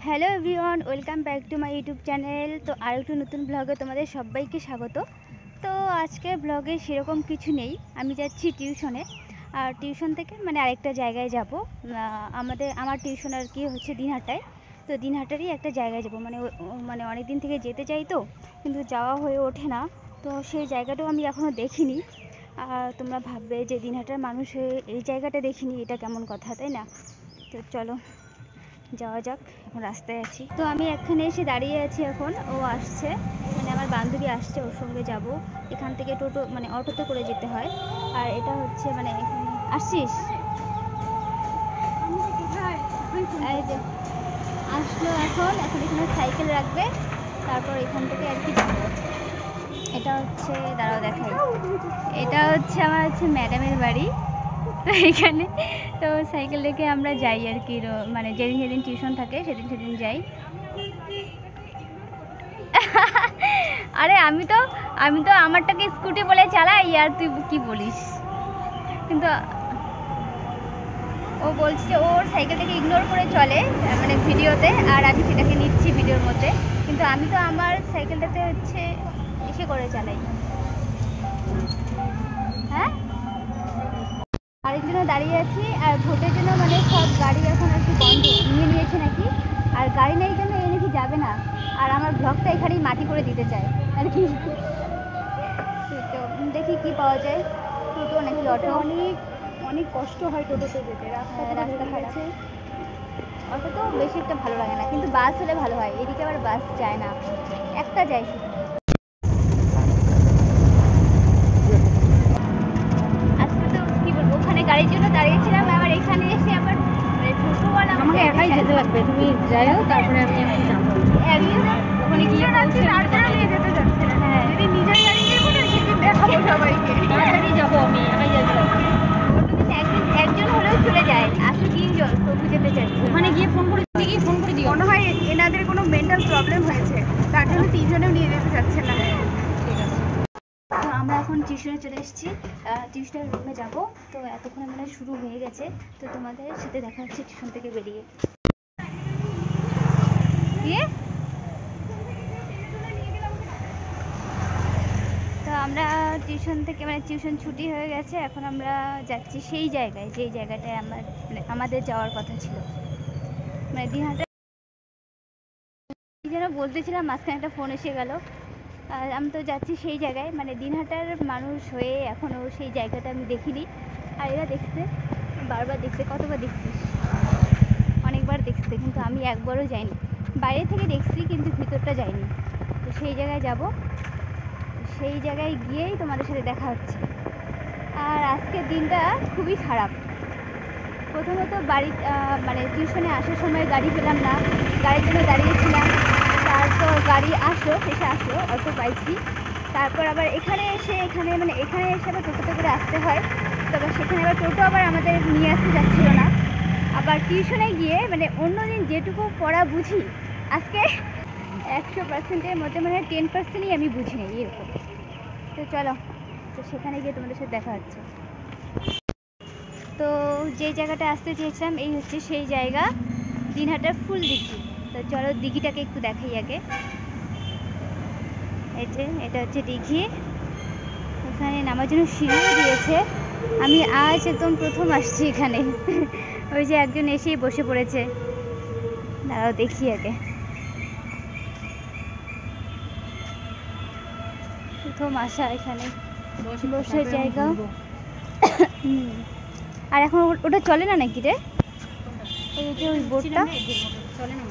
Hello everyone, welcome back to my YouTube channel. তো আরেকটু নতুন ব্লগে তোমাদের সবাইকে স্বাগত। তো আজকের ব্লগে সেরকম কিছু নেই, আমি যাচ্ছি টিউশনে। আর টিউশন থেকে আরেকটা জায়গায় যাব। আমার টিউশন আর কি হচ্ছে দিনহাটায়। তো দিনহাটারই একটা জায়গায় যাব, অনেক দিন থেকে যেতে চাই, তো কিন্তু যাওয়া হয়ে ওঠে না। তো সেই জায়গাটাও আমি এখনও দেখিনি। আর তোমরা ভাববে যে দিনহাটার মানুষ হয়ে এই জায়গাটা দেখিনি, এটা কেমন কথা, তাই না? তো চলো যাওয়া যাক। এখন রাস্তায় আছি, তো আমি এখানে এসে দাঁড়িয়ে আছি। এখন ও আসছে, আমার বান্ধবী আসছে, ওর সঙ্গে যাব। এখান থেকে টোটো অটোতে করে যেতে হয়। আর এটা হচ্ছে এখানে আসছিস, এই যে আসলো। এখন এখানে সাইকেল রাখবে, তারপর এখান থেকে আর কি যাবো। এটা হচ্ছে, দাঁড়াও দেখাই, এটা হচ্ছে আমার ম্যাডামের বাড়ি। তো এখানে তো সাইকেল রেখে আমরা যাই আর কি, যেদিন যেদিন টিউশন থাকে সেদিন যাই। আরে আমি তো আমারটাকে স্কুটি বলে চালাই, আর তুই কি বলিস? কিন্তু ও বলছে যে ওর সাইকেলটাকে ইগনোর করে চলে ভিডিওতে, আর আমি সেটাকে নিচ্ছি ভিডিওর মধ্যে। কিন্তু আমি তো আমার সাইকেলটাতে হচ্ছে এসে করে চালাই। হ্যাঁ, গাড়ির জন্য দাঁড়িয়ে আছি। আর ভোটের জন্য সব গাড়ি এখন আর কি বন্ধ নিয়ে নিয়েছে নাকি। আর গাড়ি নেই জন্য এই নাকি যাবে না। আর আমার ব্লগটা এখানেই মাটি করে দিতে চায় আর কি। তো দেখি কি পাওয়া যায়, টোটো নাকি অটো। অনেক কষ্ট হয় টোটোতে যেতে, রাস্তা খারাপ। অটো তো বেশি একটা ভালো লাগে না, কিন্তু বাস হলে ভালো হয়। এদিকে আবার বাস যায় না, একটা যায় শুধু। আজকে তো কি বলবো, ওখানে গাড়ির জন্য দাঁড়িয়েছিলাম, আবার এখানে এসে আবার টোটোওয়ালা আমাকে একাই যেতে লাগবে। তুমি যাইও, তারপরে আমি যাবো। ওখানে গিয়ে নিয়ে যেতে যাচ্ছে না। হ্যাঁ, যদি নিজের গাড়ি যাবো না, সেদিন দেখাবো সবাইকে। তাড়াতাড়ি যাবো, আমি একাই যেতে লাগবে। একজন হলেও চলে যায়, আসলে 3 জন তবু যেতে চাইছে। ওখানে গিয়ে ফোন করে দিও। মনে হয় এনাদের কোনো মেন্টাল প্রবলেম হয়েছে, তার জন্য 3 জনেও নিয়ে যেতে চাচ্ছে না। ঠিক আছে, তো আমরা এখন টিউশনে চলে এসেছি, টিউশনের রুমে যাব। তো এতক্ষণে শুরু হয়ে গেছে। তো তোমাদের সাথে দেখা হচ্ছে টিউশন থেকে বেরিয়ে। তো আমরা টিউশন থেকে টিউশন ছুটি হয়ে গেছে। এখন আমরা যাচ্ছি সেই জায়গায়, যেই জায়গাটায় আমাদের যাওয়ার কথা ছিল, দিনহাটা। কি যেন বলতেছিলাম, মাঝখানে একটা ফোন এসে গেল। আর আমি তো যাচ্ছি সেই জায়গায়, দিনহাটার মানুষ হয়ে এখনও সেই জায়গাটা আমি দেখিনি। আর এরা দেখছে, বারবার দেখছে। কতবার দেখছিস? অনেকবার দেখছে, কিন্তু আমি একবারও যাইনি। বাইরে থেকে দেখছি, কিন্তু ভিতরটা যাইনি। তো সেই জায়গায় যাব, সেই জায়গায় গিয়েই তোমাদের সাথে দেখা হচ্ছে। আর আজকের দিনটা খুবই খারাপ। প্রথমত বাড়ি টিউশনে আসার সময় গাড়ি পেলাম না, গাড়ির জন্য দাঁড়িয়েছিলাম। তারপর গাড়ি এসে আসলো, অটো পাইছি। তারপর আবার এখানে এসে আবার টোটোতে করে আসতে হয়। তবে সেখানে আবার টোটো আবার আমাদের নিয়ে আসতে যাচ্ছিল না। আবার টিউশনে গিয়ে অন্যদিন যেটুকু পড়া বুঝি, আজকে 100%-এর মধ্যে 10%ই আমি বুঝি না, এরকম। তো চলো, তো সেখানে গিয়ে তোমাদের সাথে দেখা হচ্ছে। তো যে জায়গাটা আসতে চেয়েছিলাম, এই হচ্ছে সেই জায়গা, দিনহাটার ফুল দিঘি। তো চলো দিঘিটাকে একটু দেখাই আগে। এই যে এটা হচ্ছে দিঘি, এখানে নামার জন্য সিঁড়িও দিয়েছে। আমি আজ একদম প্রথম আসছি এখানে। ওই যে একজন এসেই বসে পড়েছে, দাঁড়াও দেখি আগে। প্রথম আসা এখানে, বসার জায়গা। আর এখন ওটা চলে না নাকি রে? ওই যে ওই বোর্ডটা চলে না,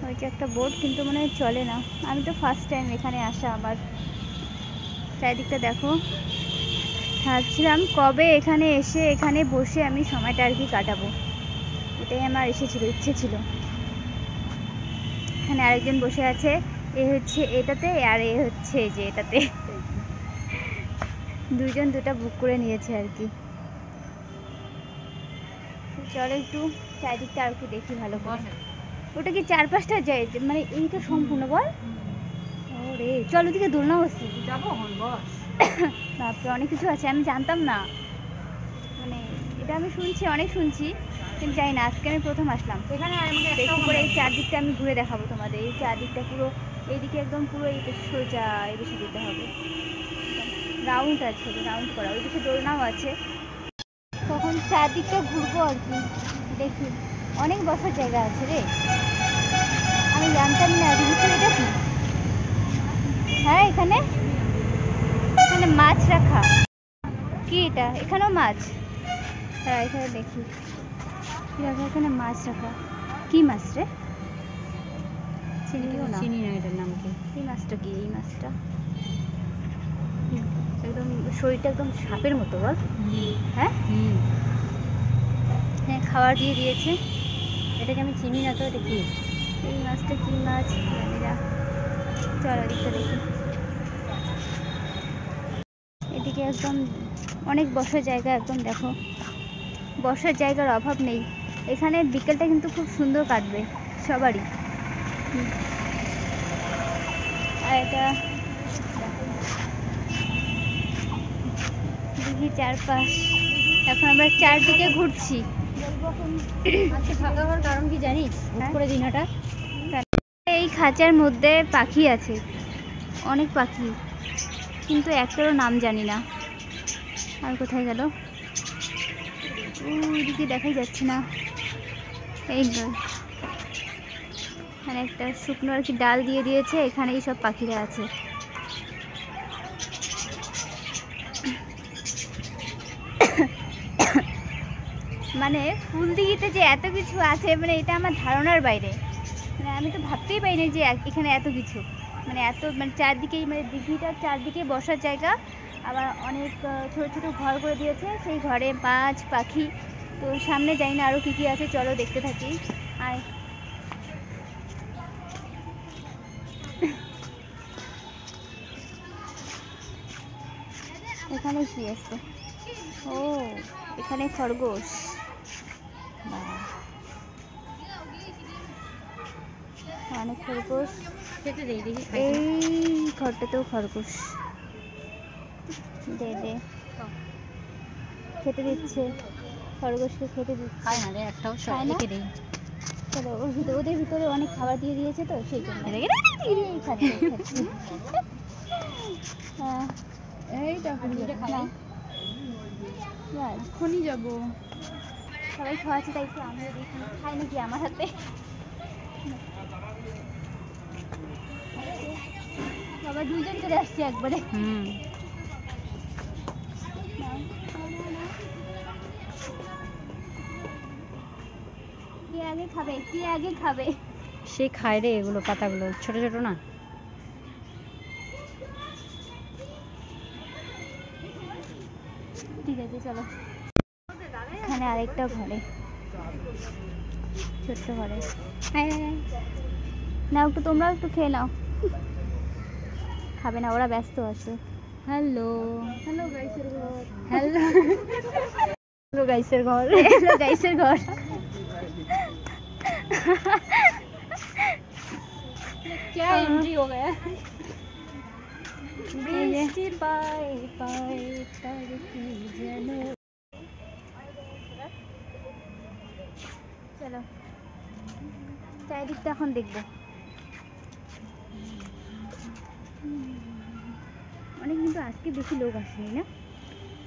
ওই যে একটা বোর্ড, কিন্তু মনে হয় চলে না। আমি তো ফার্স্ট টাইম এখানে আসা আমার। চারিদিকটা দেখো, ভাবছিলাম কবে এখানে এসে এখানে বসে আমি সময়টা আর কি কাটাবো। এটাই আমার ইচ্ছে ছিল। এখানে আরেকজন বসে আছে, এ হচ্ছে এটাতে, আর এ হচ্ছে যে এটাতে। দুইজন দুটা বুক করে নিয়েছে আর কি। চলো একটু চারিদিকটা আর একটু দেখি ভালো করে। ওটা কি 4-5টা যায়, এইটা সম্পূর্ণ বল? ওরে চল, ওদিকে দোলনা বসছে, যাবো বস। বাপরে, অনেক কিছু আছে, আমি জানতাম না। এটা আমি শুনছি, অনেক শুনছি, কিন্তু জানি না, আজকে আমি প্রথম আসলাম এখানে। বেশি করে এই চারদিকটা আমি ঘুরে দেখাবো তোমাদের। এই চারদিকটা পুরো এইদিকে একদম পুরো এই সোজা এদিকে যেতে হবে, রাউন্ড আছে, রাউন্ড করা। ওইদিকে দোলনাও আছে। তখন চারদিকটা ঘুরবো আর কি, দেখি। অনেক বসার জায়গা আছে রে, আমি জানতাম না। কিন্তু এটা কি? হ্যাঁ, এখানে এখানে মাছ রাখা। কি এটা? এখানেও মাছ। হ্যাঁ, এখানে দেখি কি রাখা, এখানে মাছ রাখা। কি মাছ রে? চিনি না এটার নাম কি। এই মাছটা কি? এই মাছটা একদম শরীরটা একদম সাপের মতো, বল। হ্যাঁ হ্যাঁ, খাবার দিয়ে দিয়েছে। এটাকে আমি চিনি না তো, এটা কি? এই মাছটা কি মাছ জানি না। চলো এদিকটা দেখি। এদিকে একদম অনেক বসার জায়গা, একদম দেখো বসার জায়গার অভাব নেই এখানে। বিকেলটা কিন্তু খুব সুন্দর কাটবে সবারই। আর এটা দেখি চারপাশ। এখন আমরা চারদিকে ঘুরছি। আজকে ফাঁকা হওয়ার কারণ কি জানিস? হুট করে দিনটা এই খাঁচার মধ্যে পাখি আছে, অনেক পাখি, কিন্তু একটারও নাম জানি না। আর কোথায় গেল? ওইদিকে দেখাই যাচ্ছে না। এই এখানে একটা শুকনো আর কি ডাল দিয়ে দিয়েছে, এখানেই সব পাখিরা আছে। মানে ফুলদিঘিতে যে এত কিছু আছে, মানে এটা আমার ধারণার বাইরে। মানে আমি তো ভাবতেই পারিনি যে এখানে এত কিছু, মানে এত, মানে চারদিকেই, মানে দিঘিটার চারদিকে বসার জায়গা। আবার অনেক ছোট ছোট ঘর করে দিয়েছে, সেই ঘরে মাছ পাখি। তো সামনে যাই না আরও কী কী আছে, চলো দেখতে থাকি। আর এখানে কি আছে? ও, এখানে খরগোশ। অনেক খরগোশ। এই ঘরটাতেও খরগোশ। দে দে, খেতে দিচ্ছে খরগোশকে, খেতে দিচ্ছে। খায় না রে একটাও, খায় না। চলো ওদের ভিতরে অনেক খাবার দিয়ে দিয়েছে তো সেই জন্য খাচ্ছে। এক্ষুনি যাবো। সবাই খাওয়াচ্ছে, তাই তো আমি দেখি খাই নাকি আমার হাতে। বাবা দুইজন চলে আসছে একবারে। কে আগে খাবে? কে আগে খাবে? সে খায় রে এগুলো, পাতাগুলো ছোট ছোট না। ঠিক আছে চলো। এখানে আরেকটা ঘরে, ছোট্ট ঘরে। নাও একটু, তোমরাও একটু খেয়ে নাও। খাবে না, ওরা ব্যস্ত আছে। হ্যালো হ্যালো গাইসের ঘর। হ্যালো হ্যালো গাইসের ঘর। হ্যালো গাইসের ঘর। क्या एंट्री हो गया। বৃষ্টি পাই পাই তার কি যেন। চলো চারিদিকটা এখন দেখবো। অনেক, কিন্তু আজকে বেশি লোক আসেনি না।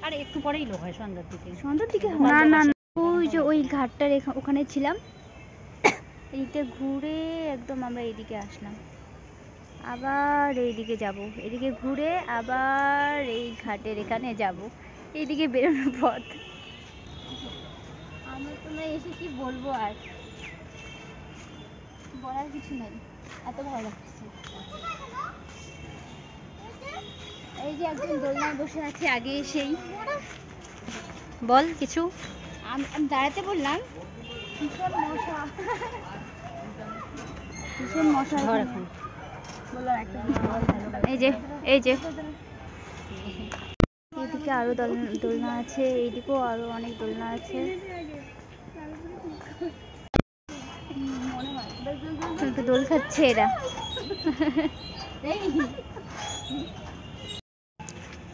আর একটু পরেই লোক হয় সন্ধ্যার দিকে। সন্ধ্যার দিকে না না, ওই যে ওই ঘাটটার ওখানে ছিলাম, এইটা ঘুরে একদম আমরা এইদিকে আসলাম। আবার এইদিকে যাব, এদিকে ঘুরে আবার এই ঘাটের এখানে যাব। এইদিকে বেরোনোর পথ। আমরা তোমরা এসে কি বলবো, আর বলার কিছু নেই, এত ভালো লাগছে। এই যে একজন দোলনায় বসে আছে আগে এসেই। বল কিছু। আমি দাঁড়াতে বললাম, ভীষণ মশা, ভীষণ মশা। ধর এখন। এই যে এই যে এইদিকে আরো দোলনা আছে, এইদিকেও আরো অনেক দোলনা আছে। দোল খাচ্ছে এরা।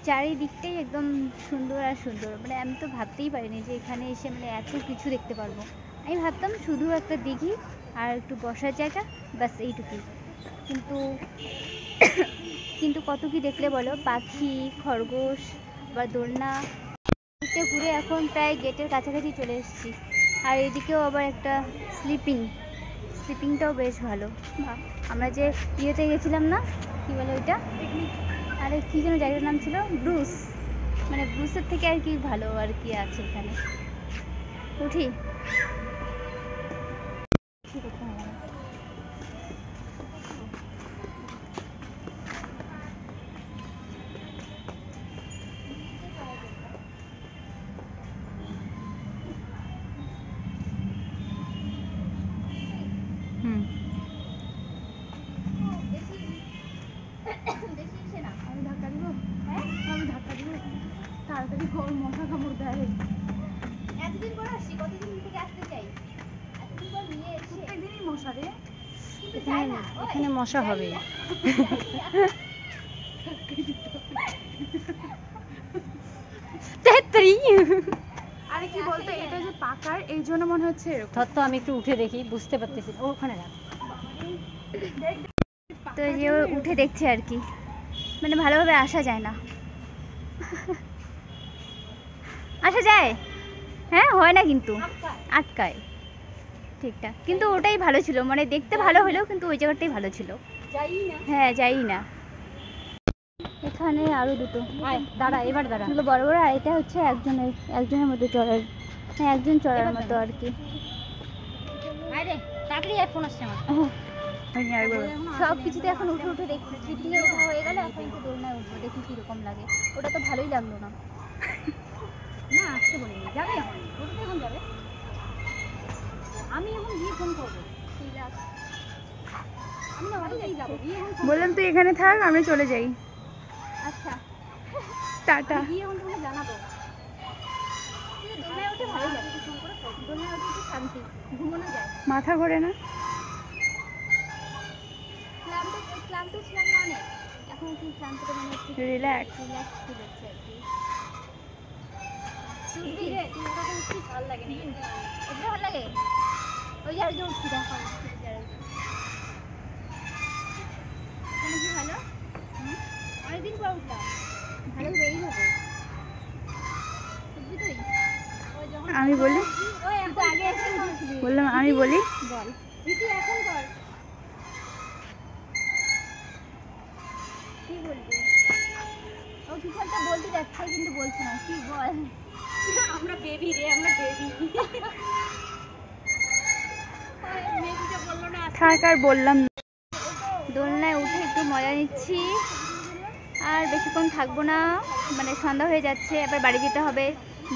চারিদিকটাই একদম সুন্দর আর সুন্দর, মানে আমি তো ভাবতেই পারিনি যে এখানে এসে মানে এত কিছু দেখতে পারবো। আমি ভাবতাম শুধু একটা দিঘি আর একটু বসার জায়গা, ব্যাস এইটুকুই। কিন্তু কিন্তু কত কি দেখলে বলো, পাখি, খরগোশ, বা দোলনা। এদিকে ঘুরে এখন প্রায় গেটের কাছাকাছি চলে এসেছি। আর এদিকেও আবার একটা স্লিপিংটাও বেশ ভালো। আমরা যে ইয়েতে গেছিলাম না, কি বলে ওইটা, আরে কি যেন জায়গাটার নাম ছিল, ব্রুস, মানে ব্রুসের থেকে আর কি ভালো আর কি আছে এখানে। উঠি। আমি ধাক্কা দিব, আমি ধাক্কা দিব, তাড়াতাড়ি মশা কামড় দেয়। এতদিন পর আসছি, কতদিন থেকে আসতে চাই, এতদিন পর নিয়ে এসে প্রত্যেকদিনই মশা রে। এখানে মশা হবে। আরে কি বলতো, এটা যে পাকার এই জন্য মনে হচ্ছে এরকম। ধর তো আমি একটু উঠে দেখি, বুঝতে পারতেছি না। ওখানে রাখ। তো এই যে ও উঠে দেখছে আর কি, মানে ভালোভাবে আসা যায় না। আসা যায়, হ্যাঁ হয় না কিন্তু আটকায় ঠিকঠাক। কিন্তু ওটাই ভালো ছিল, মানে দেখতে ভালো হলেও কিন্তু ওই জায়গাটাই ভালো ছিল। হ্যাঁ যাই না। এখানে আরো দুটো, দাঁড়া, এবার দাঁড়া। এগুলো বড় বড়, আর এটা হচ্ছে একজনের মতো চড়ার, হ্যাঁ একজন চড়ার মতো আর কি। আরে তাড়াতাড়ি ফোন আসছে আমার। সব কিছুতে এখন উঠে উঠে দেখছি, চিটিংয়ে ওঠা হয়ে গেল, এখন একটু দোলনায় উঠবো, দেখি কিরকম লাগে। ওটা তো ভালোই লাগলো না। না আসতে বলিনি, যাবে এখন, ওটা তো এখন যাবে। আমি এখন গিয়ে ফোন করবো। আমি না অটোতেই যাবো, গিয়ে এখন বললাম তুই এখানে থাক, আমি চলে যাই। আচ্ছা টাটা। গিয়ে এখন তোমাকে জানাবো। কিন্তু দোলনায় উঠে ভালোই লাগে, দোলনায় উঠে একটু শান্তি, ঘুমানো যায়। মাথা ঘোরে না? ক্লান্ত ছিলাম না অনেক, এখন একটু ক্লান্তটা মানে একটু রিল্যাক্স। রিল্যাক্স ফিল হচ্ছে আর কি। ভালো লাগে না এটা ভালো লাগে, ওই যে আরেকজন উঠছি, দেখো এখানে কি ভালো, অনেকদিন পর উঠলাম, ভালো হবে এইভাবে, বুঝবি তুই? আমি বলি, ওই এখন আগে এসে উঠেছিলি, বললাম আমি বলি। বল দিদি এখন কর, কি বলবি? ও কিছু একটা বলতে যাচ্ছে কিন্তু বলছে না, কি বল? আমরা বেবি রে, আমরা বেবি। মেয়েটা বললো না থাক আর বললাম না। দোলনায় উঠে একটু মজা নিচ্ছি, আর বেশিক্ষণ থাকবো না, মানে সন্ধ্যা হয়ে যাচ্ছে, আবার বাড়ি যেতে হবে।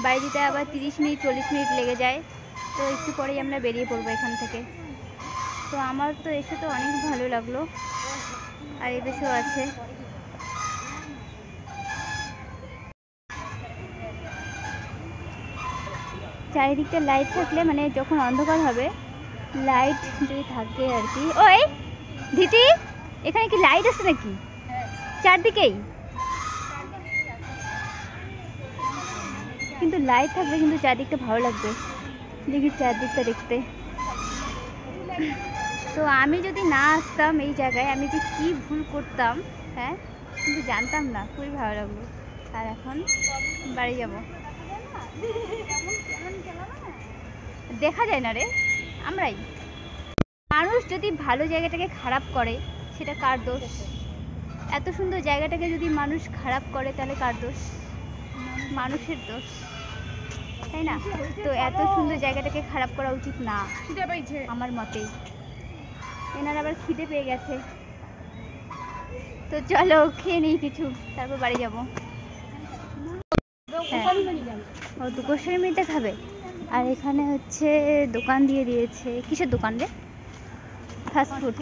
বাড়ি যেতে আবার 30 মিনিট 40 মিনিট লেগে যায়, তো একটু পরেই আমরা বেরিয়ে পড়বো এখান থেকে। তো আমার তো এসে তো অনেক ভালো লাগলো, আর এই দেশেও আছে। চারিদিকটা লাইট থাকলে, মানে যখন অন্ধকার হবে, লাইট যদি থাকে আর কি। ওই দিদি, এখানে কি লাইট আছে নাকি চারদিকেই? কিন্তু লাইট থাকবে কিন্তু চারদিকটা ভালো লাগবে, দেখি চারদিকটা দেখতে। তো আমি যদি না আসতাম এই জায়গায়, আমি যে কি ভুল করতাম, হ্যাঁ, কিন্তু জানতাম না। খুবই ভালো লাগলো। আর এখন বাড়ি যাব। দেখা যায় না রে, আমরাই। মানুষ যদি ভালো জায়গাটাকে খারাপ করে, সেটা কার দোষ? এত সুন্দর জায়গাটাকে যদি মানুষ খারাপ করে, তাহলে কার দোষ? মানুষের দোষ, তাই না? তো এত সুন্দর জায়গাটাকে খারাপ করা উচিত না আমার মতে। এনার আবার খিদে পেয়ে গেছে, তো চলো খেয়ে নিই কিছু, তারপর বাড়ি যাবো। ও তো গোস্বামী মিটে খাবে। আর এখানে হচ্ছে দোকান দিয়ে দিয়েছে, কিসের দোকান রে? ফাস্টফুড,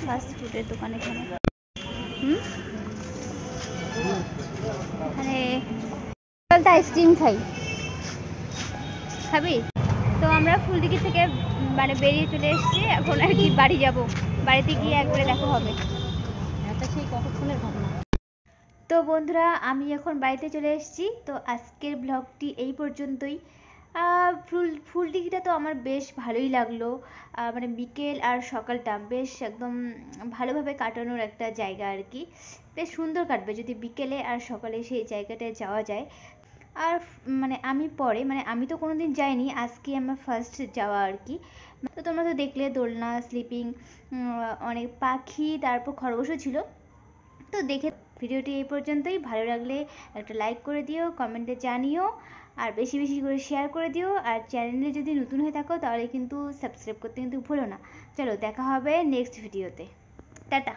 ফাস্টফুডের দোকান এখানে। এখানে আইসক্রিম খাই, খাবি? তো আমরা ফুলদিঘি থেকে মানে বেরিয়ে চলে এসেছি, এখন আর কি বাড়ি যাব। বাড়িতে গিয়ে একবারে দেখা হবে। এটা সেই কতক্ষণের ঘটনা। তো বন্ধুরা, আমি এখন বাড়িতে চলে এসেছি। তো আজকের ব্লগটি এই পর্যন্তই। ফুল দিঘিটা তো আমার বেশ ভালোই লাগলো। মানে বিকেল আর সকালটা বেশ একদম ভালোভাবে কাটানোর একটা জায়গা আর কি। বেশ সুন্দর কাটবে যদি বিকেলে আর সকালে সেই জায়গাটায় যাওয়া যায়। আর মানে আমি তো কোনোদিন যাইনি, আজকে আমার ফার্স্ট যাওয়া আর কি। তো তোমরা তো দেখলে দোলনা, স্লিপিং, অনেক পাখি, তারপর খরগোশও ছিল। তো দেখে ভিডিওটি এই পর্যন্তই। ভালো লাগলে একটা লাইক করে দিও, কমেন্টে জানিও, আর বেশি বেশি করে শেয়ার করে দিও। আর চ্যানেলে যদি নতুন হয়ে থাকো তাহলে কিন্তু সাবস্ক্রাইব করতে কিন্তু ভুলো না। চলো দেখা হবে নেক্সট ভিডিওতে। টাটা।